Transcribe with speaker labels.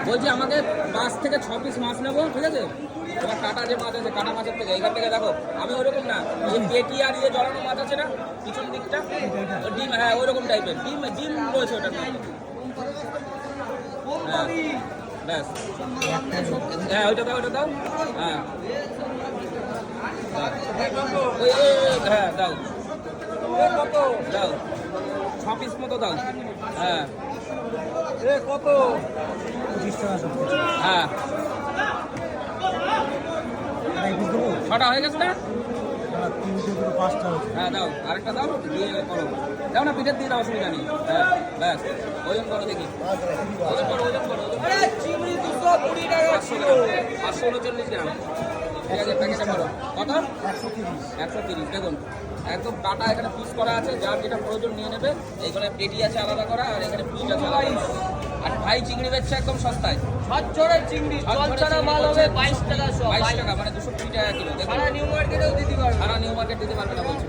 Speaker 1: বলছি আমাকে 5 থেকে 6 পিস মাছ নেবো, ঠিক আছে? এবার কাটা যে মাছ আছে, কাটা মাছের থেকে এখান থেকে দেখো আমি ওইরকম না, এই পেটি আর ইয়ে জড়ানো মাছ আছে না পিছন দিকটা, ডিম, হ্যাঁ ওইরকম টাইপের ডিম ডিম রয়েছে ওটার মধ্যে। হ্যাঁ ব্যাস, হ্যাঁ ওইটা দাও, ওইটা দাও। হ্যাঁ হ্যাঁ দাও দাও, 6 পিস মতো দাও। হ্যাঁ
Speaker 2: কত? 25 টাকা।
Speaker 1: হ্যাঁ 6টা হয়ে গেছে না?
Speaker 2: 5টা।
Speaker 1: হ্যাঁ দাও, আরেকটা দাও, দিয়ে করো। দাও না, পিঠের দিয়ে দাও, অসুবিধা নেই। হ্যাঁ ব্যাস, ওজন করো দেখি, ওজন করো, ওজন করো। 539 গ্রাম, ঠিক আছে? প্যাকেটটা করো কত? 130। দেখুন একদম কাটা, এখানে পিস করা আছে, যার যেটা প্রয়োজন নিয়ে নেবে। এইখানে পেটি আছে আলাদা করা, আর এখানে পিস আছে আলাদা করা। আর ভাই চিংড়ি বেচছে একদম সস্তায়।
Speaker 3: ঝরঝরে চিংড়ি, জলছাড়া মাল হবে 22 টাকা,
Speaker 1: 22 টাকা, মানে 220 টাকা কিলো।
Speaker 3: সারা নিউ মার্কেটেও দিতে পারবে।
Speaker 1: সারা নিউ মার্কেট দিতে পারবে না বলছে।